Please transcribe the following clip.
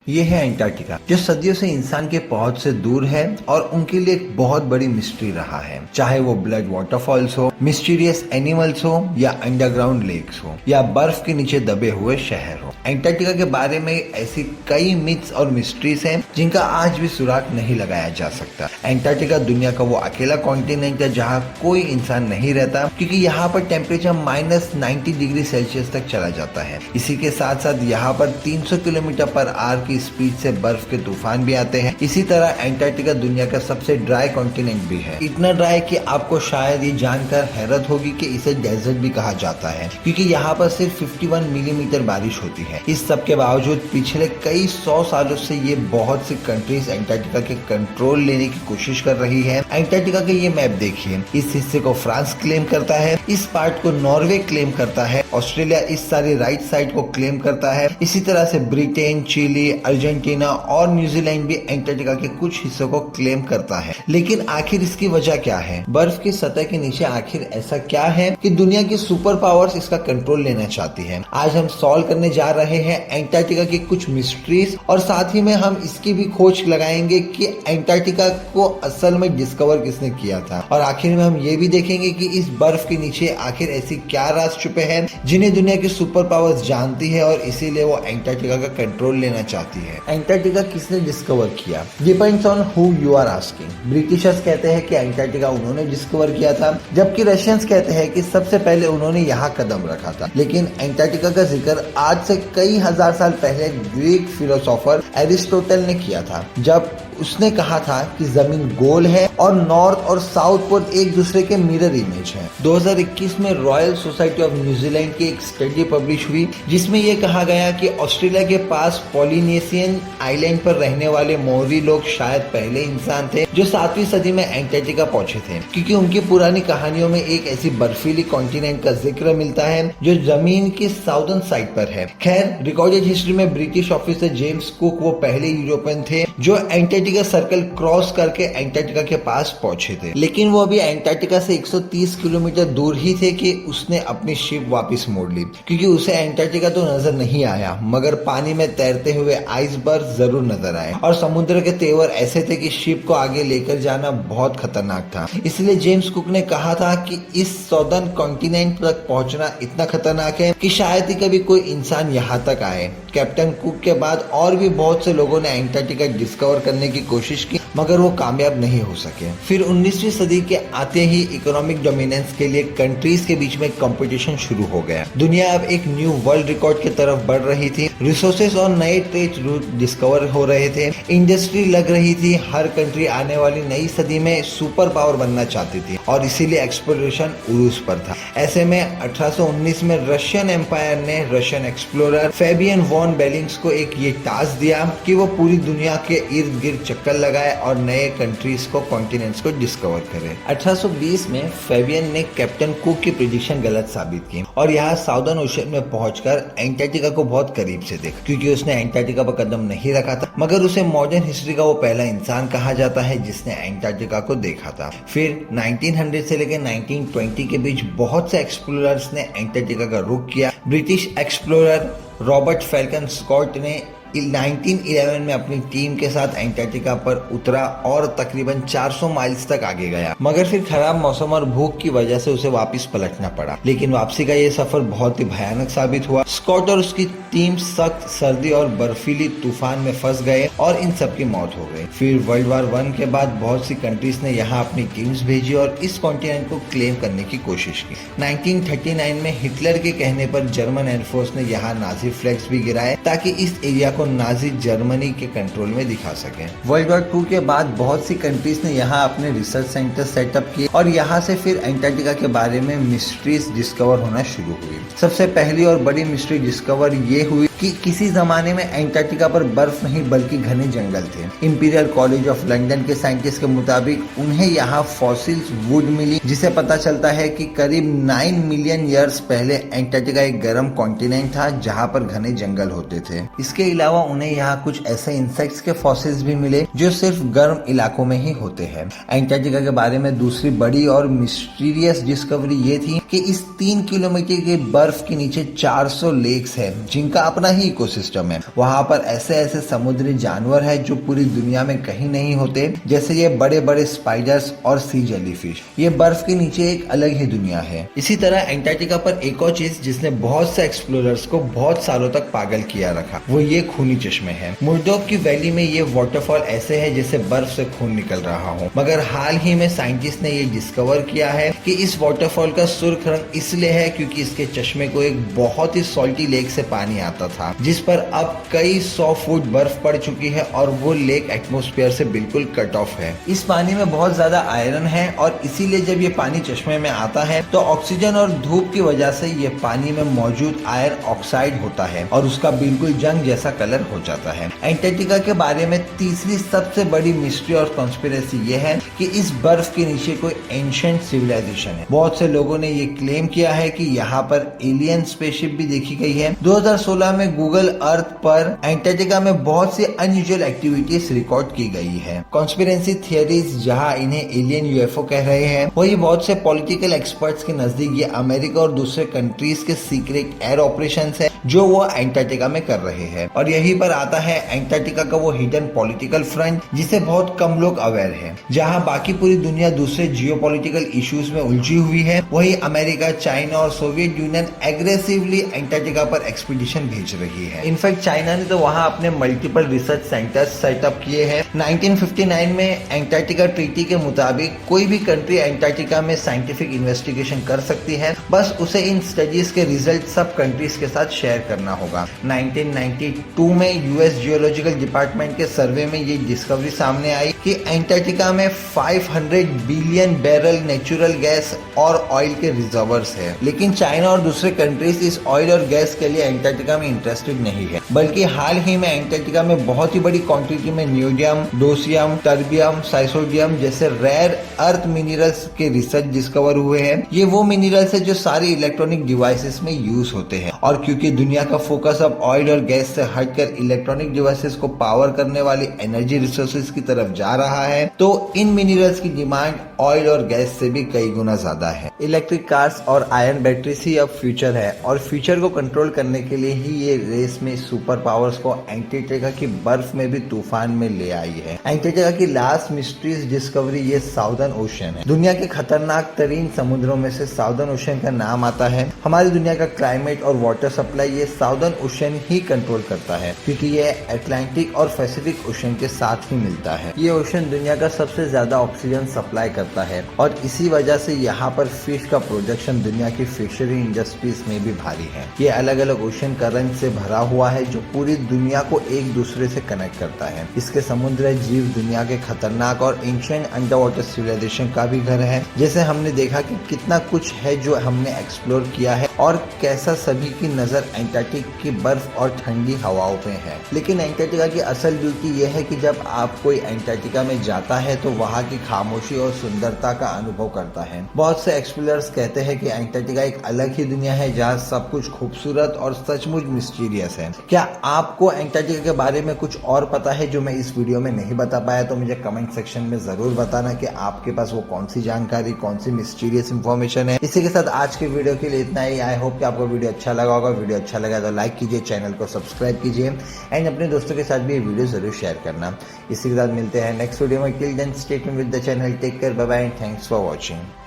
ये है अंटार्कटिका, जो सदियों से इंसान के पहुंच से दूर है और उनके लिए एक बहुत बड़ी मिस्ट्री रहा है। चाहे वो ब्लड वाटरफॉल्स हो, मिस्टीरियस एनिमल्स हो, या अंडरग्राउंड लेक्स हो, या बर्फ के नीचे दबे हुए शहर हो। अंटार्कटिका के बारे में ऐसी कई मिथ्स और मिस्ट्रीज हैं जिनका आज भी सुराग नहीं लगाया जा सकता। अंटार्कटिका दुनिया का वो अकेला कॉन्टिनेंट है जहाँ कोई इंसान नहीं रहता, क्योंकि यहाँ पर टेम्परेचर -90 डिग्री सेल्सियस तक चला जाता है। इसी के साथ साथ यहाँ पर 300 किलोमीटर पर आवर की स्पीड से बर्फ के तूफान भी आते हैं। इसी तरह अंटार्कटिका दुनिया का सबसे ड्राई कॉन्टिनेंट भी है। इतना ड्राई कि आपको शायद ये जानकर हैरत होगी कि इसे डेजर्ट भी कहा जाता है, क्योंकि यहाँ पर सिर्फ 51 मिलीमीटर बारिश होती है। इस सब के बावजूद पिछले कई 100 सालों से ये बहुत सी कंट्रीज अंटार्कटिका के कंट्रोल लेने की कोशिश कर रही है। अंटार्कटिका के ये मैप देखिए, इस हिस्से को फ्रांस क्लेम करता है, इस पार्ट को नॉर्वे क्लेम करता है, ऑस्ट्रेलिया इस सारी राइट साइड को क्लेम करता है। इसी तरह से ब्रिटेन, चिली, अर्जेंटीना और न्यूजीलैंड भी अंटार्कटिका के कुछ हिस्सों को क्लेम करता है। लेकिन आखिर इसकी वजह क्या है? बर्फ की सतह के नीचे आखिर ऐसा क्या है कि दुनिया की सुपर पावर्स इसका कंट्रोल लेना चाहती है? आज हम सॉल्व करने जा रहे हैं अंटार्कटिका की कुछ मिस्ट्रीज, और साथ ही में हम इसकी भी खोज लगाएंगे कि अंटार्कटिका को असल में डिस्कवर किसने किया था। और आखिर में हम ये भी देखेंगे कि इस बर्फ के नीचे आखिर ऐसी क्या राज छुपे हैं जिन्हें दुनिया की सुपर पावर्स जानती है और इसीलिए वो अंटार्कटिका का कंट्रोल लेना चाहती है। अंटार्कटिका किसने डिस्कवर किया? Depends on who you are asking. Britishers कहते हैं कि अंटार्कटिका उन्होंने डिस्कवर किया था, जबकि रशियंस कहते हैं कि सबसे पहले उन्होंने यहाँ कदम रखा था। लेकिन अंटार्कटिका का जिक्र आज से कई हजार साल पहले ग्रीक फिलोसोफर एरिस्टोटल ने किया था, जब उसने कहा था कि जमीन गोल है और नॉर्थ और साउथ पोल एक दूसरे के मिरर इमेज है। 2021 में रॉयल सोसाइटी ऑफ न्यूजीलैंड की एक स्टडी पब्लिश हुई, जिसमें यह कहा गया कि ऑस्ट्रेलिया के पास पॉलिनेशियन आइलैंड पर रहने वाले मोरी लोग शायद पहले इंसान थे जो 7वीं सदी में अंटार्कटिका पहुंचे थे, क्योंकि उनकी पुरानी कहानियों में एक ऐसी बर्फीली कॉन्टिनेंट का जिक्र मिलता है जो जमीन की साउदर्न साइड पर है। खैर, रिकॉर्डेड हिस्ट्री में ब्रिटिश ऑफिसर जेम्स कुक वो पहले यूरोपियन थे जो अंटार्कटिका सर्कल क्रॉस करके अंटार्कटिका के पास पहुंचे थे। लेकिन वो अभी अंटार्कटिका से 130 किलोमीटर दूर ही थे कि उसने अपनी शिप वापस मोड़ ली, क्योंकि उसे अंटार्कटिका तो नजर नहीं आया, मगर पानी में तैरते हुए आइसबर्ग जरूर नजर आए। और समुद्र के तेवर ऐसे थे कि शिप को आगे लेकर जाना बहुत खतरनाक था। इसलिए जेम्स कुक ने कहा था कि इस सौदर्न कॉन्टिनेंट तक पहुंचना इतना खतरनाक है कि शायद ही कभी कोई इंसान यहाँ तक आए। कैप्टन कुक के बाद और भी बहुत से लोगों ने अंटार्कटिका डिस्कवर करने की कोशिश की, मगर वो कामयाब नहीं हो सके। फिर 19वीं सदी के आते ही इकोनॉमिक डोमिनेंस के लिए कंट्रीज के बीच में कंपटीशन शुरू हो गया। दुनिया अब एक न्यू वर्ल्ड रिकॉर्ड की तरफ बढ़ रही थी। रिसोर्सेज और नए ट्रेड रूट डिस्कवर हो रहे थे, इंडस्ट्री लग रही थी। हर कंट्री आने वाली नई सदी में सुपर पावर बनना चाहती थी और इसीलिए एक्सप्लोरेशन उरूज पर था। ऐसे में 1819 में रशियन एम्पायर ने रशियन एक्सप्लोरर फेबियन वॉन बेलिंग्स को एक ये टास्क दिया कि वो पूरी दुनिया के इर्द गिर्द चक्कर लगाए और नए कंट्रीज को, कॉन्टिनेंट्स को डिस्कवर करे। 1820 में फेबियन ने कैप्टन कुक की प्रेडिक्शन गलत साबित की और यहाँ साउदर्न ओशन में पहुंचकर अंटार्कटिका को बहुत करीब से देखा। क्योंकि उसने अंटार्कटिका पर कदम नहीं रखा था, मगर उसे मॉडर्न हिस्ट्री का वो पहला इंसान कहा जाता है जिसने अंटार्कटिका को देखा था। फिर 1900 से लेकर 1920 के बीच बहुत से एक्सप्लोरर्स ने अंटार्कटिका का रुख किया। British explorer Robert Falcon Scott ने 1911 में अपनी टीम के साथ अंटार्कटिका पर उतरा और तकरीबन 400 माइल्स तक आगे गया, मगर फिर खराब मौसम और भूख की वजह से उसे वापस पलटना पड़ा। लेकिन वापसी का ये सफर बहुत ही भयानक साबित हुआ। स्कॉट और उसकी टीम सख्त सर्दी और बर्फीली तूफान में फंस गए और इन सब की मौत हो गई। फिर वर्ल्ड वार 1 के बाद बहुत सी कंट्रीज ने यहाँ अपनी टीम्स भेजी और इस कॉन्टिनेंट को क्लेम करने की कोशिश की। 1939 में हिटलर के कहने पर जर्मन एयरफोर्स ने यहाँ नाजी फ्लैग्स भी गिराए ताकि इस एरिया को नाजी जर्मनी के कंट्रोल में दिखा सके। वर्ल्ड वॉर 2 के बाद बहुत सी कंट्रीज ने यहाँ अपने रिसर्च सेंटर सेटअप किए और यहाँ से फिर अंटार्कटिका के बारे में मिस्ट्रीज डिस्कवर होना शुरू हुई। सबसे पहली और बड़ी मिस्ट्री डिस्कवर ये हुई कि किसी जमाने में अंटार्कटिका पर बर्फ नहीं बल्कि घने जंगल थे। इंपीरियल कॉलेज ऑफ लंदन के साइंटिस्ट के मुताबिक उन्हें यहाँ फॉसिल्स वुड मिली, जिसे पता चलता है कि करीब 9 मिलियन ईयर्स पहले अंटार्कटिका एक गर्म कॉन्टिनेंट था जहाँ पर घने जंगल होते थे। इसके अलावा उन्हें यहाँ कुछ ऐसे इंसेक्ट्स के फॉसिल्स भी मिले जो सिर्फ गर्म इलाकों में ही होते हैं। अंटार्कटिका के बारे में दूसरी बड़ी और मिस्टीरियस डिस्कवरी ये थी कि इस 3 किलोमीटर के बर्फ के नीचे 400 लेक्स है जिनका अपना ही इकोसिस्टम है। वहाँ पर ऐसे ऐसे समुद्री जानवर है जो पूरी दुनिया में कहीं नहीं होते, जैसे ये बड़े बड़े स्पाइडर्स और सी जेलीफिश। ये बर्फ के नीचे एक अलग ही दुनिया है। इसी तरह एंटार्क्टिका पर एक और चीज जिसने बहुत से एक्सप्लोरर्स को बहुत सालों तक पागल किया रखा, वो ये खूनी चश्मे हैं। मुर्डोक की वैली में ये वाटरफॉल ऐसे है जैसे बर्फ से खून निकल रहा हो, मगर हाल ही में साइंटिस्ट ने ये डिस्कवर किया है कि इस वाटरफॉल का सुर्ख रंग इसलिए है क्योंकि इसके चश्मे को एक बहुत ही सॉल्टी लेक से पानी आता था, जिस पर अब कई 100 फुट बर्फ पड़ चुकी है और वो लेक एटमॉस्फेयर से बिल्कुल कट ऑफ है। इस पानी में बहुत ज्यादा आयरन है और इसीलिए जब ये पानी चश्मे में आता है तो ऑक्सीजन और धूप की वजह से ये पानी में मौजूद आयरन ऑक्साइड होता है और उसका बिल्कुल जंग जैसा कलर हो जाता है। एंटार्क्टिका के बारे में तीसरी सबसे बड़ी मिस्ट्री और कॉन्स्पिरेसी ये है कि इस बर्फ के नीचे कोई एंशिएंट सिविलाइजेशन है। बहुत से लोगों ने ये क्लेम किया है कि यहाँ पर एलियन स्पेसशिप भी देखी गई है। 2016 में गूगल अर्थ पर एंटार्क्टिका में बहुत सी अनयूजुअल एक्टिविटीज रिकॉर्ड की गई है। कॉन्स्पिरेसी थियरीज जहाँ इन्हें एलियन यूएफओ कह रहे हैं, वही बहुत से पॉलिटिकल एक्सपर्ट्स के नजदीक ये अमेरिका और दूसरे कंट्रीज के सीक्रेट एयर ऑपरेशंस है जो वो एंटार्क्टिका में कर रहे हैं। और यहीं पर आता है एंटार्क्टिका का वो हिडन पॉलिटिकल फ्रंट जिसे बहुत कम लोग अवेयर है। जहां बाकी पूरी दुनिया दूसरे जियोपॉलिटिकल इश्यूज में उलझी हुई है, वही अमेरिका, चाइना और सोवियत यूनियन एग्रेसिवली एंटार्क्टिका पर एक्सपीडिशन भेज रही है। इनफैक्ट चाइना ने तो वहां अपने मल्टीपल रिसर्च सेंटर्स सेटअप किए हैं। 1959 में एंटार्क्टिका ट्रीटी के मुताबिक कोई भी कंट्री एंटार्क्टिका में साइंटिफिक इन्वेस्टिगेशन कर सकती है, बस उसे इन स्टडीज के रिजल्ट सब कंट्रीज के साथ शेयर करना होगा। 1992 में यूएस जियोलॉजिकल डिपार्टमेंट के सर्वे में ये डिस्कवरी सामने आई कि एंटार्क्टिका में 500 बिलियन बैरल नेचुरल गैस और ऑयल के रिजर्वर्स है। लेकिन चाइना और दूसरे कंट्रीज इस ऑयल और गैस के लिए एंटार्क्टिका में इंटरेस्टेड नहीं है, बल्कि हाल ही में एंटार्क्टिका में बहुत ही बड़ी क्वांटिटी में न्यूडियम, डोसियम, टर्बियम, साइसोडियम जैसे रेयर अर्थ मिनरल्स के रिसर्च डिस्कवर हुए हैं। ये वो मिनरल्स है जो सारे इलेक्ट्रॉनिक डिवाइसेस में यूज होते हैं और क्योंकि दुनिया का फोकस अब ऑयल और गैस से हटकर इलेक्ट्रॉनिक डिवाइसेस को पावर करने वाली एनर्जी रिसोर्सेज की तरफ जा रहा है, तो इन मिनरल्स की डिमांड ऑयल और गैस से भी कई गुना ज्यादा है। इलेक्ट्रिक कार्स और आयरन बैटरीज ही अब फ्यूचर है और फ्यूचर को कंट्रोल करने के लिए ही ये रेस में सुपर पावर्स को एंटार्क्टिका की बर्फ में भी तूफान में ले आई है। एंटार्क्टिका की लास्ट मिस्ट्रीज डिस्कवरी ये साउदर्न ओशन है। दुनिया के खतरनाक तरीन समुद्रों में से साउदर्न ओशन का नाम आता है। हमारी दुनिया का क्लाइमेट और वाटर सप्लाई ये साउदर्न ओशन ही कंट्रोल करता है, क्योंकि ये अटलांटिक और पैसिफिक ओशन के साथ ही मिलता है। ये ओशन दुनिया का सबसे ज्यादा ऑक्सीजन सप्लाई करता है और इसी वजह से यहाँ पर फिश का प्रोडक्शन दुनिया की फिशरी इंडस्ट्रीज में भी भारी है। ये अलग अलग ओशन करंट से भरा हुआ है जो पूरी दुनिया को एक दूसरे से कनेक्ट करता है। इसके समुद्री जीव दुनिया के खतरनाक और एंशिएंट अंडर वाटर सिविलाइजेशन का भी घर है। जैसे हमने देखा कि कितना कुछ है जो हमने एक्सप्लोर किया है और कैसा सभी की नजर एंटार्क्टिक की बर्फ और ठंडी हवाओं पे है। लेकिन एंटार्क्टिका की असल ब्यूटी यह है कि जब आप कोई एंटार्क्टिका में जाता है तो वहाँ की खामोशी और सुंदरता का अनुभव करता है। बहुत से एक्सप्लोरर्स कहते हैं कि एंटार्क्टिका एक अलग ही दुनिया है जहाँ सब कुछ खूबसूरत और सचमुच मिस्टीरियस है। क्या आपको एंटार्क्टिका के बारे में कुछ और पता है जो मैं इस वीडियो में नहीं बता पाया? तो मुझे कमेंट सेक्शन में जरूर बताना कि आपके पास वो कौन सी जानकारी, कौन सी मिस्टीरियस इन्फॉर्मेशन है। इसी के साथ आज के वीडियो के लिए इतना ही। आई होप कि आपको वीडियो अच्छा लगा होगा। वीडियो अच्छा लगा तो लाइक कीजिए, चैनल को सब्सक्राइब कीजिए एंड अपने दोस्तों के साथ भी ये वीडियो जरूर शेयर करना। इसी के साथ मिलते हैं नेक्स्ट वीडियो में। Till then stay tuned with the channel. Take care, bye bye and thanks for watching.